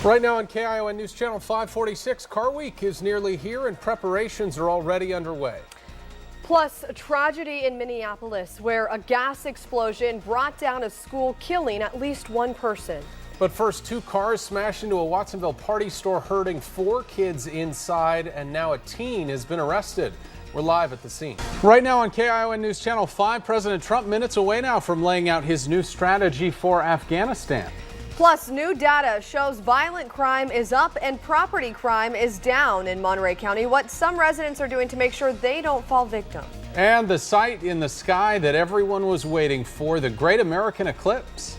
Right now on KION News Channel 546, Car Week is nearly here and preparations are already underway. Plus, a tragedy in Minneapolis where a gas explosion brought down a school, killing at least one person. But first, two cars smashed into a Watsonville party store, hurting 4 kids inside, and now a teen has been arrested. We're live at the scene. Right now on KION News Channel 5, President Trump minutes away now from laying out his new strategy for Afghanistan. Plus, new data shows violent crime is up and property crime is down in Monterey County. What some residents are doing to make sure they don't fall victim. And the sight in the sky that everyone was waiting for, the Great American Eclipse.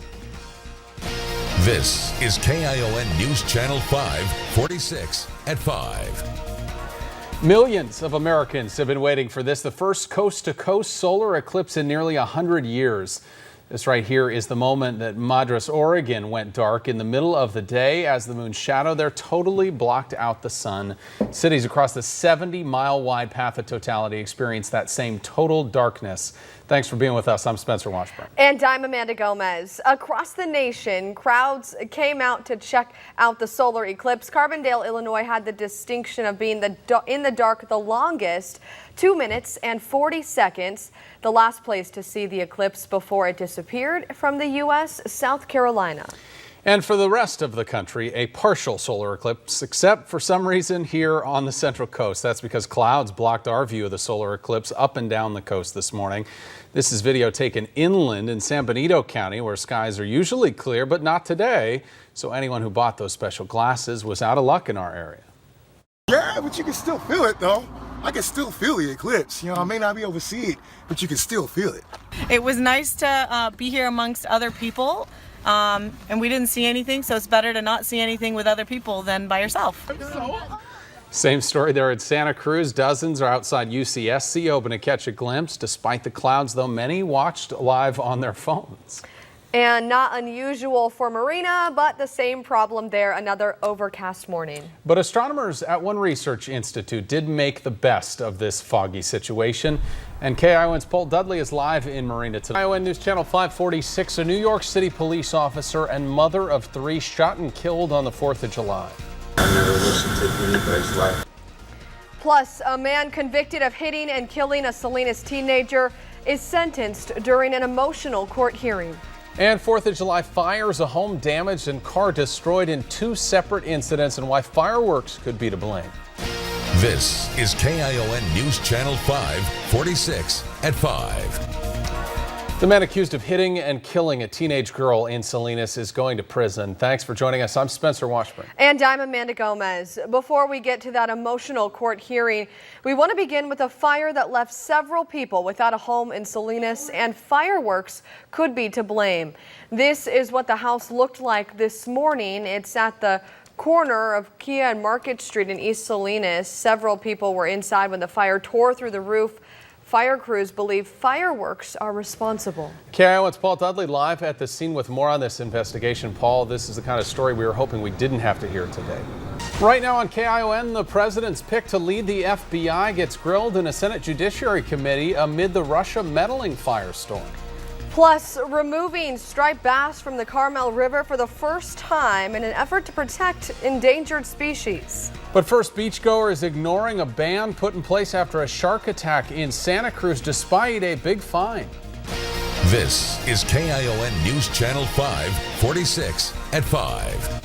This is KION News Channel 546 at 5. Millions of Americans have been waiting for this, the first coast-to-coast solar eclipse in nearly 100 years. This right here is the moment that Madras, Oregon went dark in the middle of the day as the moon's shadow there totally blocked out the sun. Cities across the 70-mile wide path of totality experienced that same total darkness. Thanks for being with us. I'm Spencer Washburn. And I'm Amanda Gomez. Across the nation, crowds came out to check out the solar eclipse. Carbondale, Illinois had the distinction of being in the dark the longest, 2 minutes and 40 seconds. The last place to see the eclipse before it disappeared from the U.S., South Carolina. And for the rest of the country, a partial solar eclipse, except for some reason here on the Central Coast. That's because clouds blocked our view of the solar eclipse up and down the coast this morning. This is video taken inland in San Benito County, where skies are usually clear, but not today. So anyone who bought those special glasses was out of luck in our area. Yeah, but you can still feel it, though. I can still feel the eclipse. You know, I may not be able to see it, but you can still feel it. It was nice to be here amongst other people. And we didn't see anything, so it's better to not see anything with other people than by yourself. Same story there at Santa Cruz. Dozens are outside UCSC hoping to catch a glimpse. Despite the clouds, though, many watched live on their phones. And not unusual for Marina, but the same problem there, another overcast morning. But astronomers at one research institute did make the best of this foggy situation. And KION's Paul Dudley is live in Marina today. KION News Channel 546, a New York City police officer and mother of 3 shot and killed on the 4th of July. I never wish to take anybody's life. Plus, a man convicted of hitting and killing a Salinas teenager is sentenced during an emotional court hearing. And 4th of July fires, a home damaged and car destroyed in 2 separate incidents, and why fireworks could be to blame. This is KION News Channel 546 at 5. The man accused of hitting and killing a teenage girl in Salinas is going to prison. Thanks for joining us. I'm Spencer Washburn. And I'm Amanda Gomez. Before we get to that emotional court hearing, we want to begin with a fire that left several people without a home in Salinas, and fireworks could be to blame. This is what the house looked like this morning. It's at the corner of Kia and Market Street in East Salinas. Several people were inside when the fire tore through the roof. Fire crews believe fireworks are responsible. KION's Paul Dudley live at the scene with more on this investigation. Paul, this is the kind of story we were hoping we didn't have to hear today. Right now on KION, the president's pick to lead the FBI gets grilled in a Senate Judiciary Committee amid the Russia meddling firestorm. Plus, removing striped bass from the Carmel River for the first time in an effort to protect endangered species. But first, beachgoers ignoring a ban put in place after a shark attack in Santa Cruz despite a big fine. This is KION News Channel 546 at 5.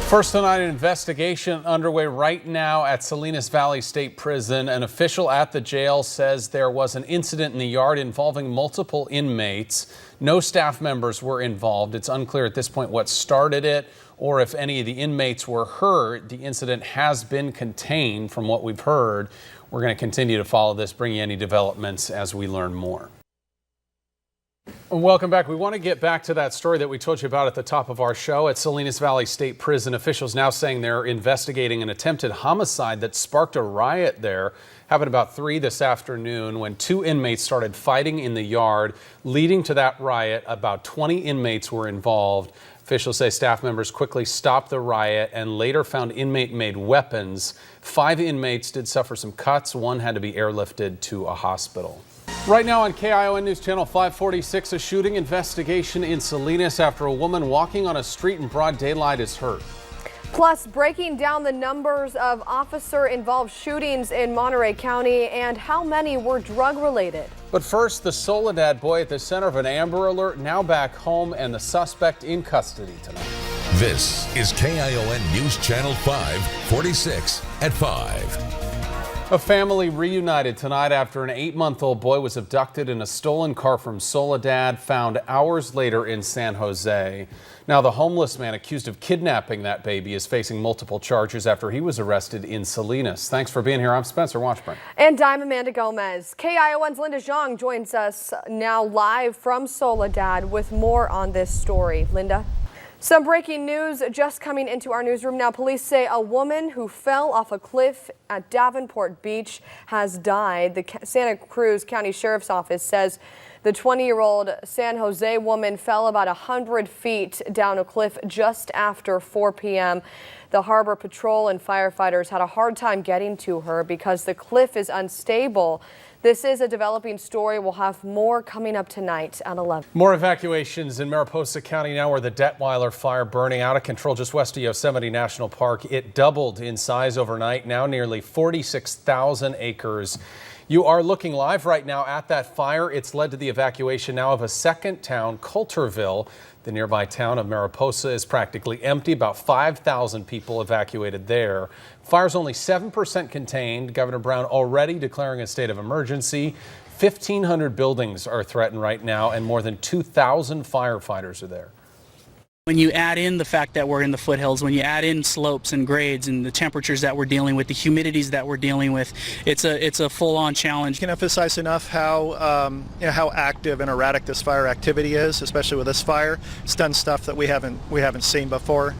First tonight, an investigation underway right now at Salinas Valley State Prison. An official at the jail says there was an incident in the yard involving multiple inmates. No staff members were involved. It's unclear at this point what started it or if any of the inmates were hurt. The incident has been contained from what we've heard. We're going to continue to follow this, bring you any developments as we learn more. Welcome back. We want to get back to that story that we told you about at the top of our show. At Salinas Valley State Prison, officials now saying they're investigating an attempted homicide that sparked a riot there. Happened about 3 this afternoon when 2 inmates started fighting in the yard. Leading to that riot, about 20 inmates were involved. Officials say staff members quickly stopped the riot and later found inmate-made weapons. 5 inmates did suffer some cuts. 1 had to be airlifted to a hospital. Right now on KION News Channel 546, a shooting investigation in Salinas after a woman walking on a street in broad daylight is hurt. Plus, breaking down the numbers of officer-involved shootings in Monterey County and how many were drug-related. But first, the Soledad boy at the center of an Amber Alert, now back home, and the suspect in custody tonight. This is KION News Channel 546 at 5. A family reunited tonight after an 8-month-old boy was abducted in a stolen car from Soledad, found hours later in San Jose. Now, the homeless man accused of kidnapping that baby is facing multiple charges after he was arrested in Salinas. Thanks for being here. I'm Spencer Washburn. And I'm Amanda Gomez. KION's Linda Zhang joins us now live from Soledad with more on this story. Linda? Some breaking news just coming into our newsroom now. Police say a woman who fell off a cliff at Davenport Beach has died. The Santa Cruz County Sheriff's Office says the 20-year-old San Jose woman fell about 100 feet down a cliff just after 4 p.m. The Harbor Patrol and firefighters had a hard time getting to her because the cliff is unstable. This is a developing story. We'll have more coming up tonight at 11. More evacuations in Mariposa County now, where the Detweiler fire burning out of control just west of Yosemite National Park. It doubled in size overnight, now nearly 46,000 acres. You are looking live right now at that fire. It's led to the evacuation now of a second town, Coulterville. The nearby town of Mariposa is practically empty. About 5,000 people evacuated there. Fire's only 7% contained. Governor Brown already declaring a state of emergency. 1,500 buildings are threatened right now, and more than 2,000 firefighters are there. When you add in the fact that we're in the foothills, when you add in slopes and grades and the temperatures that we're dealing with, the humidities that we're dealing with, it's a full-on challenge. Can't emphasize enough how how active and erratic this fire activity is, especially with this fire. It's done stuff that we haven't seen before.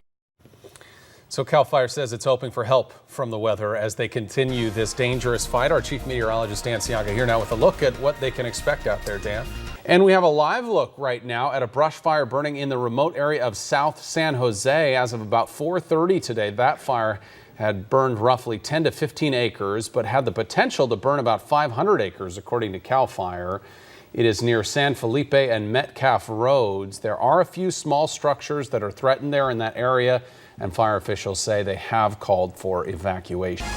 So CAL FIRE says it's hoping for help from the weather as they continue this dangerous fight. Our chief meteorologist Dan Siaga here now with a look at what they can expect out there. Dan. And we have a live look right now at a brush fire burning in the remote area of South San Jose. As of about 4:30 today, that fire had burned roughly 10 to 15 acres, but had the potential to burn about 500 acres, according to CAL FIRE. It is near San Felipe and Metcalf roads. There are a few small structures that are threatened there in that area, and fire officials say they have called for evacuation.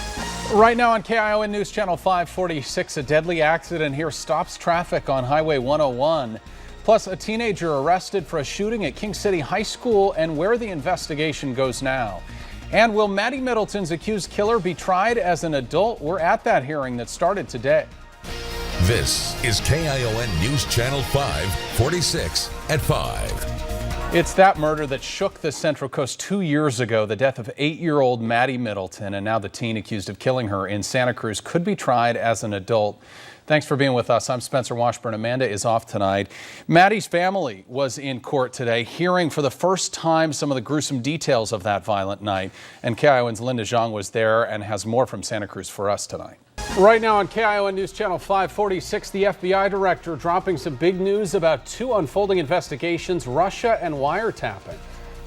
Right now on KION News Channel 546, a deadly accident here stops traffic on Highway 101. Plus, a teenager arrested for a shooting at King City High School and where the investigation goes now. And will Maddie Middleton's accused killer be tried as an adult? We're at that hearing that started today. This is KION News Channel 546 at 5. It's that murder that shook the Central Coast 2 years ago, the death of 8-year-old Maddie Middleton, and now the teen accused of killing her in Santa Cruz could be tried as an adult. Thanks for being with us. I'm Spencer Washburn. Amanda is off tonight. Maddie's family was in court today, hearing for the first time some of the gruesome details of that violent night. And KION's Linda Zhang was there and has more from Santa Cruz for us tonight. Right now on KION News Channel 546, the FBI director dropping some big news about two unfolding investigations, Russia and wiretapping.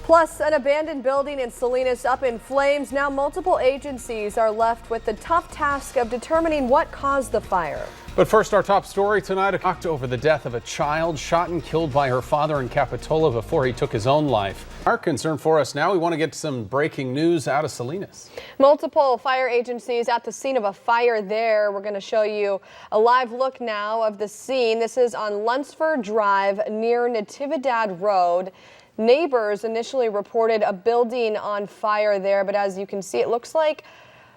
Plus, an abandoned building in Salinas up in flames. Now multiple agencies are left with the tough task of determining what caused the fire. But first, our top story tonight, talked over the death of a child shot and killed by her father in Capitola before he took his own life. Our concern for us now, we want to get some breaking news out of Salinas. Multiple fire agencies at the scene of a fire there. We're going to show you a live look now of the scene. This is on Lunsford Drive near Natividad Road. Neighbors initially reported a building on fire there, but as you can see, it looks like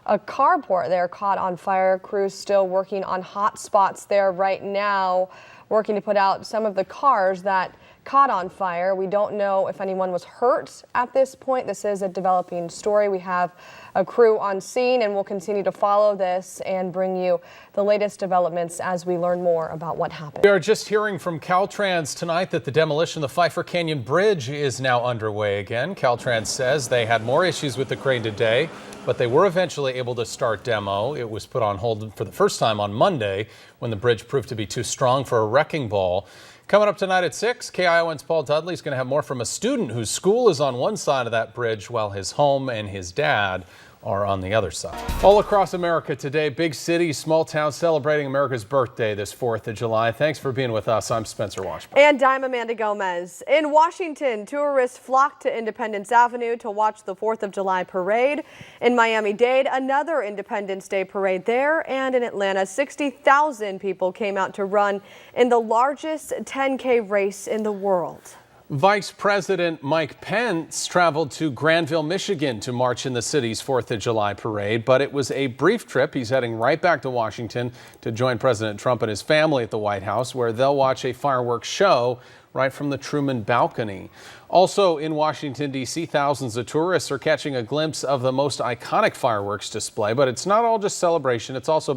a carport there caught on fire. Crews still working on hot spots there right now, working to put out some of the cars that caught on fire. We don't know if anyone was hurt at this point. This is a developing story. We have a crew on scene and we'll continue to follow this and bring you the latest developments as we learn more about what happened. We are just hearing from Caltrans tonight that the demolition of the Pfeiffer Canyon Bridge is now underway again. Caltrans says they had more issues with the crane today, but they were eventually able to start demo. It was put on hold for the first time on Monday when the bridge proved to be too strong for a wrecking ball. Coming up tonight at 6, KION's Paul Dudley is going to have more from a student whose school is on one side of that bridge while his home and his dad are on the other side. All across America today, big cities, small towns celebrating America's birthday this 4th of July. Thanks for being with us. I'm Spencer Washburn. And I'm Amanda Gomez. In Washington, tourists flocked to Independence Avenue to watch the 4th of July parade. In Miami-Dade, another Independence Day parade there. And in Atlanta, 60,000 people came out to run in the largest 10K race in the world. Vice President Mike Pence traveled to Granville, Michigan to march in the city's 4th of July parade, but it was a brief trip. He's heading right back to Washington to join President Trump and his family at the White House, where they'll watch a fireworks show right from the Truman balcony. Also in Washington, D.C., thousands of tourists are catching a glimpse of the most iconic fireworks display, but it's not all just celebration. It's also